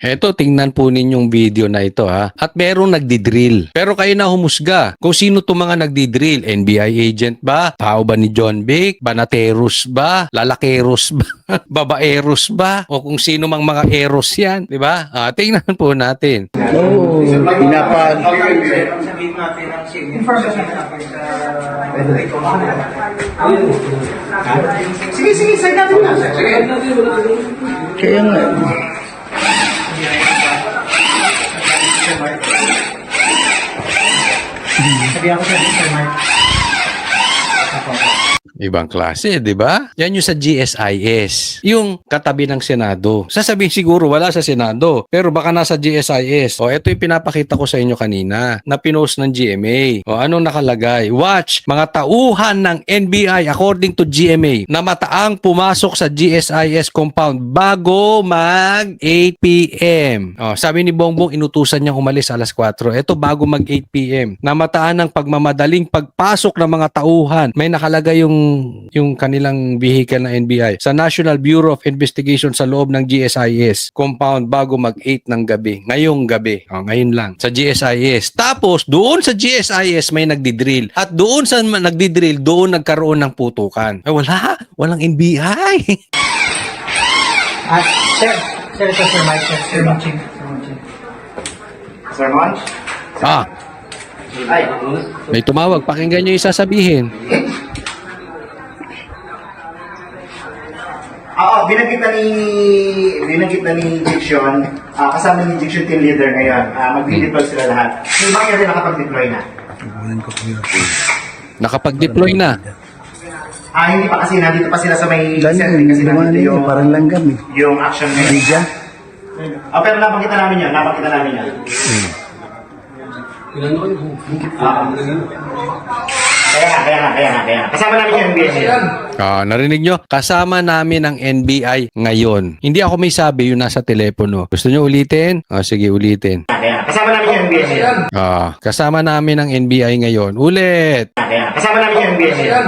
Eto, tingnan po ninyong video na ito ha. At merong nagdidrill. Pero kayo na humusga kung sino to mga nagdidrill. NBI agent ba? Tao ba ni John Vic? Banateros ba? Lalakeros ba? Babaeros ba? O kung sino mang mga eros yan. Diba? Tingnan po natin. Oo, pinapag... Sabihin natin ang information natin sa... Sige, side natin na. Kaya nga. Sabihan ko sa Mr. Mark. Ibang klase, di ba? Yan yung sa GSIS. Yung katabi ng Senado. Sasabihin siguro wala sa Senado. Pero baka nasa GSIS. O, ito yung pinapakita ko sa inyo kanina na pinost ng GMA. O, anong nakalagay? Watch, mga tauhan ng NBI according to GMA na mataang pumasok sa GSIS compound bago mag 8 p.m. O, sabi ni Bongbong, inutusan niyang umalis alas 4. Ito bago mag 8 p.m. Namataan ng pagmamadaling pagpasok ng mga tauhan. May nakalagay yung kanilang vehicle na NBI sa National Bureau of Investigation sa loob ng GSIS compound bago mag 8 ng gabi. Ngayong gabi. Ngayon lang. Sa GSIS. Tapos, doon sa GSIS may nagdidrill. At doon sa nagdidrill, doon nagkaroon ng putukan. Wala. Walang NBI. Sir, ito Sir Mike. Sir Munching. Sir Munch? Ay. May tumawag. Pakinggan nyo yung sasabihin. Oo, binanggit na ni Diction, kasama ni Diction team leader ngayon. Mag-deploy sila lahat. Yung mga rin nakapag-deploy na. Nakapag-deploy na. Hindi pa kasi nandito pa sila sa may Langgam, kasi nandito yung, parang langgam eh. yung action ngayon. Bidya. Pero napakita namin yan. Kaya. Kasama namin yung NBI ngayon. Narinig nyo? Kasama namin ang NBI ngayon. Hindi ako may sabi yung nasa telepono. Gusto nyo ulitin? Sige, ulitin. Kaya. Kasama namin yung NBI ngayon. Kasama namin ang NBI ngayon. Ulit! Kaya. Kasama namin yung NBI ngayon.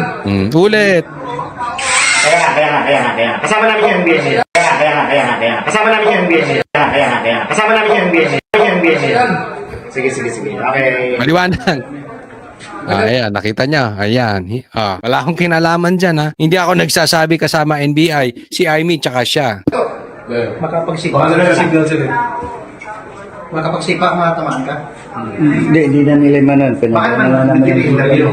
Ulit! Kaya. Kasama namin yung NBI ngayon. Kaya. Kasama namin yung NBI ngayon. Kaya. Kasama namin yung NBI ngayon. Sige. Okay. Maliwanag. Ayan, nakita niya. Ayan. Wala akong kinalaman dyan, ha. Hindi ako nagsasabi kasama NBI. Si Aimee, tsaka siya. Makapagsipa. Makapagsipa kung matamaan ka. Hindi na nila manon. Bakit Pinagmana naman naman nag-interview?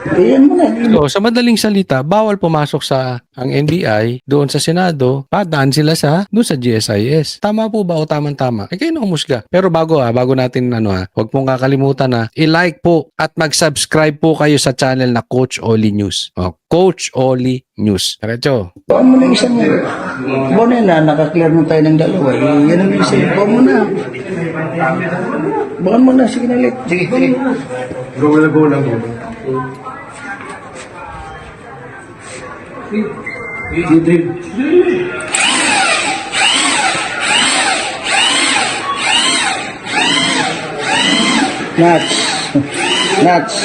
Ayan mo na. So, sa madaling salita, bawal pumasok sa ang NBI doon sa Senado. Padaan sila doon sa GSIS. Tama po ba o tamang-tama? Kayo na umusga. Pero bago natin huwag pong kakalimutan na i-like po at mag-subscribe po kayo sa channel na Coach Oli News. Coach Oli News. Diretso. Buwan mo na isang buwan na, nakaklear mo tayo ng dalawa. Yan ang isa. Buwan mo na. Buwan mo na. Sige na ulit. Sige. Go lang. Nuts.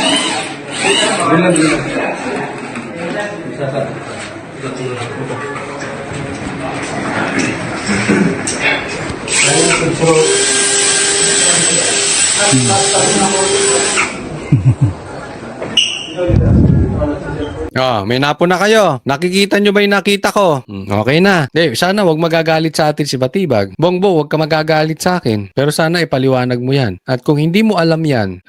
May napo na kayo. Nakikita nyo ba yung nakita ko? Okay na. Sana wag magagalit sa atin si Batibag. Bongbo, wag ka magagalit sa akin. Pero sana ipaliwanag mo yan. At kung hindi mo alam yan,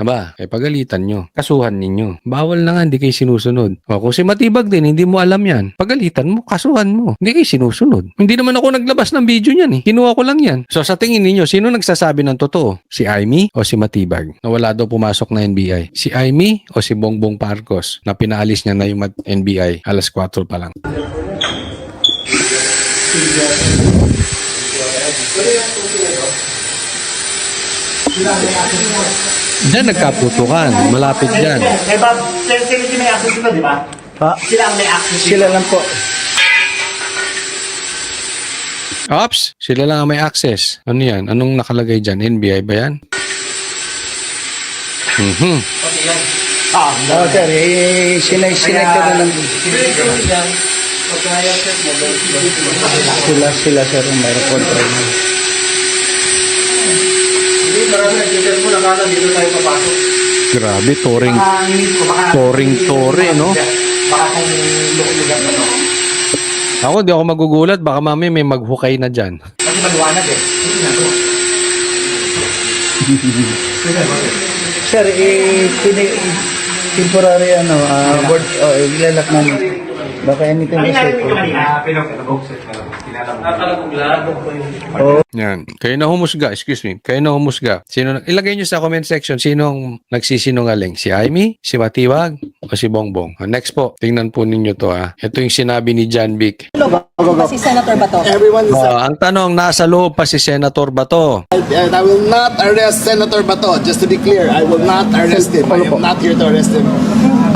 pagalitan nyo. Kasuhan ninyo. Bawal na nga, hindi kayo sinusunod. Kung si Matibag din, hindi mo alam yan. Pagalitan mo, kasuhan mo. Hindi kayo sinusunod. Hindi naman ako naglabas ng video niyan eh. Kinuha ko lang yan. So sa tingin ninyo, sino nagsasabi ng totoo? Si Aimee o si Matibag? Na wala daw pumasok na NBI. Si Aimee o si Bongbong Marcos na pinaalis niya na yung NBI alas 4 pa lang. Diyan nagkaputukan. Malapit dyan. Bob, sila may access dito, di ba? Sila ang may access dito. Sila lang po. Ops, sila lang ang may access. Ano yan? Anong nakalagay dyan? NBI ba yan? Okay, yan. Sir, sinay ka na lang. Sila sir ang mayroon control. Hindi, marami nag-ticket mo, nakala dito tayo papasok. Grabe, touring. No? Baka kung lugar na to. Ako, di ako magugulat. Baka mami may maghukay na dyan. Kasi maliwanag eh. Hindi na to. Sir, temporary board, ilalak namin. Baka anything Ano is nangyari dito kanina? Yan. Kayo na humusga. Excuse me. Kayo na humusga. Ilagay nyo sa comment section sinong nagsisinungaling. Si Aimee, si Matiwag, o si Bongbong. Next po. Tingnan po ninyo to ha. Ito yung sinabi ni John Vic. Si Senator Bato. Everyone is Ang tanong, nasa loob pa si Senator Bato. and I will not arrest Senator Bato. Just to be clear, I will not arrest him. I am not here to arrest him.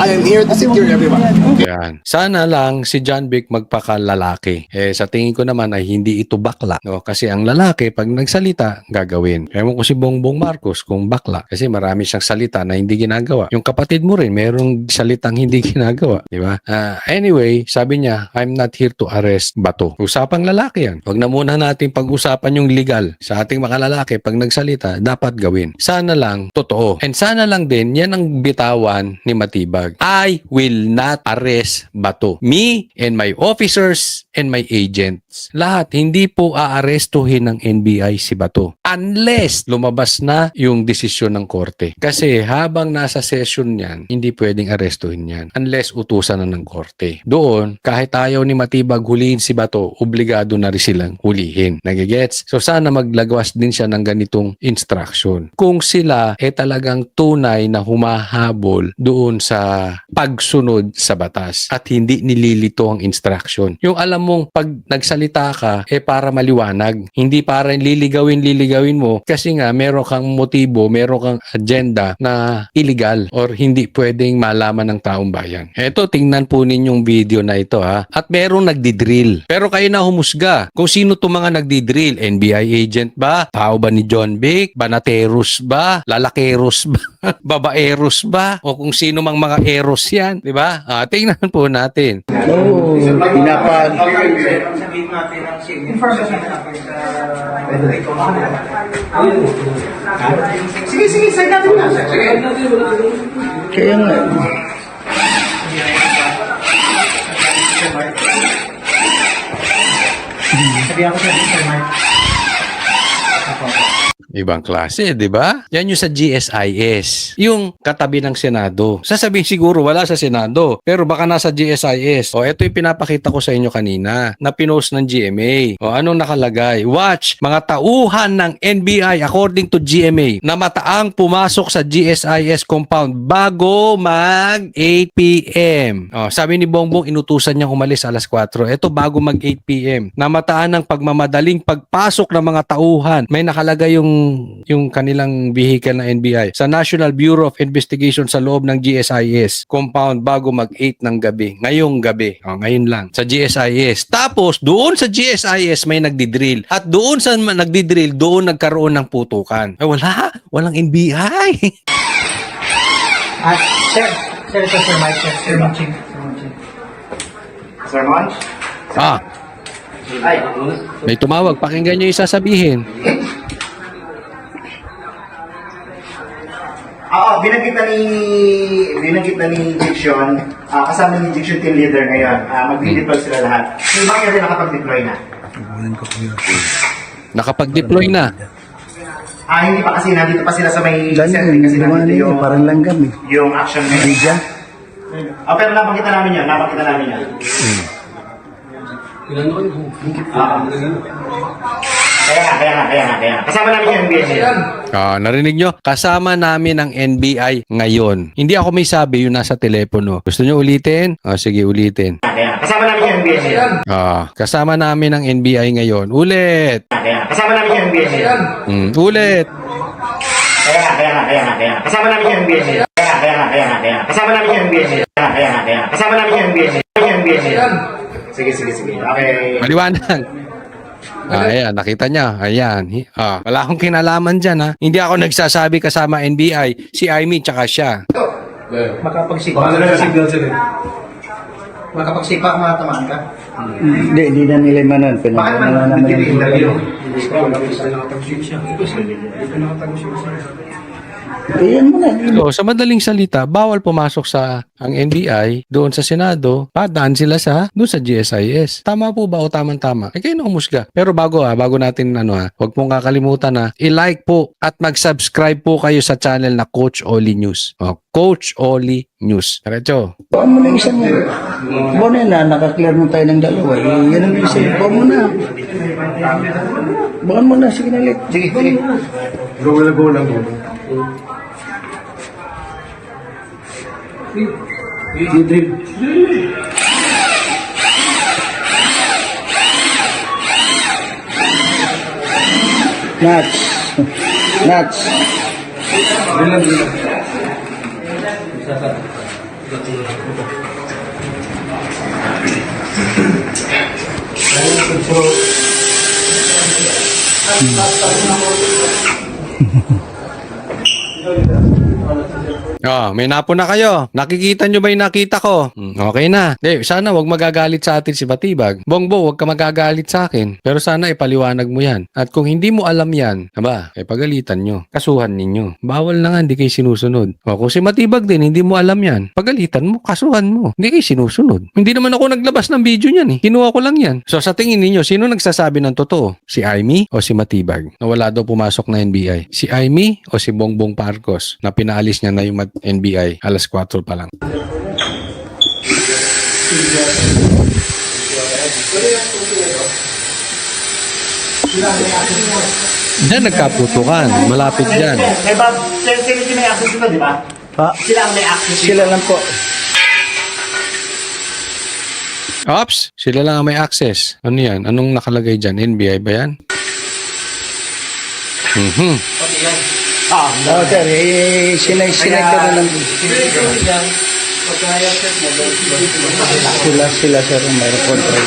I am here to secure everyone. Yan. Sana lang si John Vic magpakalalaki. Sa tingin ko naman ay hindi ito bakla. No? Kasi ang lalaki, pag nagsalita, gagawin. Ewan ko si Bongbong Marcos kung bakla. Kasi marami siyang salita na hindi ginagawa. Yung kapatid mo rin, merong salitang hindi ginagawa. Di ba? Anyway, sabi niya, I'm not here to arrest Bato. Usapang lalaki yan. Huwag na muna natin pag-usapan yung legal. Sa ating mga lalaki, pag nagsalita, dapat gawin. Sana lang, totoo. And sana lang din, yan ang bitawan ni Matibag. I will not arrest Bato. Me and my officers and my agents. Lahat, hindi po aarestuhin ng NBI si Bato. Unless lumabas na yung desisyon ng korte. Kasi habang nasa session yan, hindi pwedeng arestuhin yan. Unless utusan na ng korte. Doon, kahit ayaw ni Matibag hulihin si Bato, obligado na rin silang hulihin. Nagigets? So sana maglagawas din siya ng ganitong instruction. Kung sila talagang tunay na humahabol doon sa pagsunod sa batas at hindi nililito ang instruction. Yung alam mong pag nagsalita ka, para maliwanag. Hindi para liligawin mo kasi nga meron kang motibo, meron kang agenda na illegal or hindi pwedeng malaman ng taong bayan. Eto, tingnan po ninyong video na ito ha. At merong nagdidrill. Pero kayo na humusga. Kung sino to mga nagdidrill? NBI agent ba? Tao ba ni John Vic? Banateros ba? Lalakeros ba? Babaeros ba? O kung sino mang mga eros yan. Di ba? Tingnan po natin. Oo, pinapag. Sabihin natin ang information natin sa Sige, sa'yo natin na. Kaya nga. Sabihan ko sa Mr. Mark. Ibang klase, di ba? Yan yung sa GSIS. Yung katabi ng Senado. Sasabihin siguro wala sa Senado. Pero baka nasa GSIS. Ito yung pinapakita ko sa inyo kanina na pinost ng GMA. Anong nakalagay? Watch, mga tauhan ng NBI according to GMA na mataang pumasok sa GSIS compound bago mag 8 p.m. Sabi ni Bongbong, inutusan niyang umalis alas 4. Ito bago mag 8 p.m. Namataan ng pagmamadaling pagpasok ng mga tauhan. May nakalagay yung kanilang vehicle na NBI sa National Bureau of Investigation sa loob ng GSIS compound bago mag 8 ng gabi. Ngayong gabi. Ngayon lang. Sa GSIS. Tapos, doon sa GSIS may nagdidrill. At doon sa nagdidrill, doon nagkaroon ng putukan. Walang NBI. Sir, ito Sir Mike, Sir Munching. Sir Monch? Ay, May tumawag. Pakinggan nyo yung sasabihin. binanggit na ni Diction, kasama ni Diction team leader ngayon. Mag-deploy sila lahat. Yung mga yun nakapag-deploy na. Nakapag-deploy na. Hindi pa kasi nandito pa sila sa may Ganyan, setting kasi dumaan nandito yun, parang langgam eh. yung action na Hindi dyan. Pero napakita namin yan. Kaya nga. Kasama namin yung NBI ngayon. Narinig nyo? Kasama namin ang NBI ngayon. Hindi ako may sabi yung nasa telepono. Gusto nyo ulitin? Sige, ulitin. Kasama namin yung NBI ngayon. Kasama namin ang NBI ngayon. Ulit! Kasama namin yung NBI ngayon. Ulit! Kaya. Kasama namin yung NBI ngayon. Kasama namin yung NBI ngayon. Kasama namin yung NBI ngayon. Sige. Okay. Maliwanag. Ayan, nakita niya. Ayan. Wala akong kinalaman dyan ha. Hindi ako nagsasabi kasama NBI. Si Aimee tsaka siya. Makapag-signal. Makapagsipa, matamaan ka. Hindi na nila manon. Baka naman Pinagmana naman ng nag-interview. Ayan mo na. So, sa madaling salita, bawal pumasok sa ang NBI doon sa Senado, padaan sila doon sa GSIS. Tama po ba o tamang-tama? Kayo na humusga. Pero bago natin huwag pong kakalimutan na i-like po at mag-subscribe po kayo sa channel na Coach Oli News. O, Coach Oli News. Diretso. Buwan mo na isang buwan na, nakaklear mo tayo ng dalawa. Yan ang isa. Buwan mo na. Buwan mo na, sige na ulit. Sige. Go lang, go lang, go lang. Nuts. Nuts. May napo na kayo. Nakikita nyo ba yung nakita ko? Okay na. Sana wag magagalit sa atin si Batibag. Bongbo, wag ka magagalit sa akin. Pero sana ipaliwanag mo yan. At kung hindi mo alam yan, pagalitan nyo. Kasuhan ninyo. Bawal na nga, hindi kayo sinusunod. Kung si Matibag din, hindi mo alam yan. Pagalitan mo, kasuhan mo. Hindi kayo sinusunod. Hindi naman ako naglabas ng video niyan. Kinuha ko lang yan. So sa tingin ninyo, sino nagsasabi ng totoo? Si Aimee o si Matibag? Na wala daw pumasok na NBI. Si Aimee o si Bongbong Marcos na pinaalis niya na yung NBI alas 4 pa lang. Diyan nagkaputukan. Malapit dyan. May Bob, sila may access dito, di ba? Ha? Sila ang may access dito. Sila lang po. Ops, sila lang ang may access. Ano yan? Anong nakalagay dyan? NBI ba yan? Oh, sir, sinay ka na lang. Sila, sir, ang mayroon control.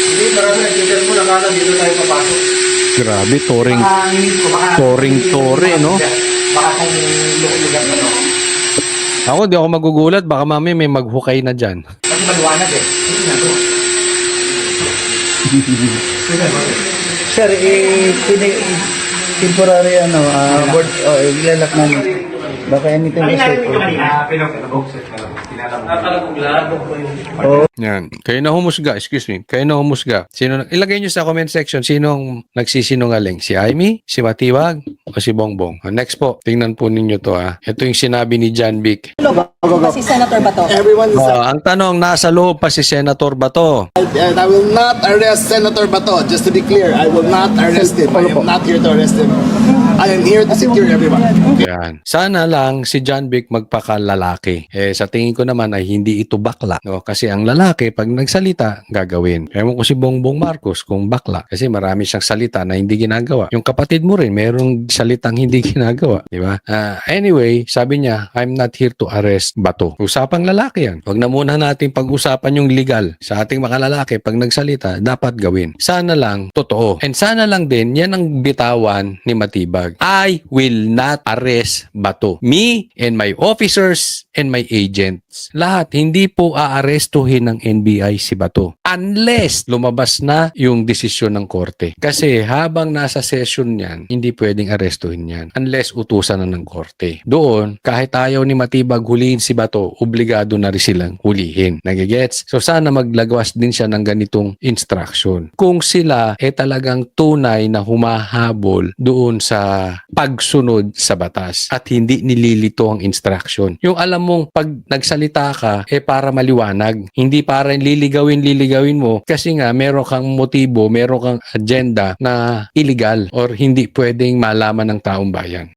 Hindi, marami nagtitigil mo, nakala dito tayo papasok. Grabe, touring, no? Baka kung lugar na to. Ako, di ako magugulat. Baka mami may maghukay na dyan. Kasi maliwanag eh. Sir, temporary board, ilalak namin. Baka anything Ano is namin ito kanina? Yan. Kayo na humusga. Excuse me. Kayo na humusga. Ilagay nyo sa comment section sinong nagsisinungaling. Si Aimee, si Matibag, o si Bongbong. Next po. Tingnan po ninyo to Ito yung sinabi ni John Vic. Si Senator Bato. Everyone is Ang tanong, nasa loob pa si Senator Bato. and I will not arrest Senator Bato. Just to be clear, I will not arrest him. I am not here to arrest him. I am here to secure everyone. Yan. Sana lang si John Vic magpakalalaki. Sa tingin ko naman ay hindi ito bakla. No? Kasi ang lalaki, pag nagsalita, gagawin. Ewan ko si Bongbong Marcos kung bakla. Kasi marami siyang salita na hindi ginagawa. Yung kapatid mo rin, merong salitang hindi ginagawa. Di ba? Anyway, sabi niya, I'm not here to arrest Bato. Usapang lalaki yan. Huwag na muna natin pag-usapan yung legal. Sa ating mga lalaki, pag nagsalita, dapat gawin. Sana lang, totoo. And sana lang din, yan ang bitawan ni Matibag. I will not arrest Bato. Me and my officers and my agents. Lahat, hindi po aarestuhin ng NBI si Bato. Unless lumabas na yung desisyon ng korte. Kasi habang nasa session yan, hindi pwedeng arestuhin yan. Unless utusan na ng korte. Doon, kahit ayaw ni Matibag hulihin si Bato, obligado na rin silang hulihin. Nagigets? So sana maglagawas din siya ng ganitong instruction. Kung sila talagang tunay na humahabol doon sa pagsunod sa batas at hindi nililito ang instruction. Yung alam mong pag nagsalita ka, para maliwanag. Hindi para liligawin mo kasi nga meron kang motibo, meron kang agenda na illegal or hindi pwedeng malaman ng taong bayan.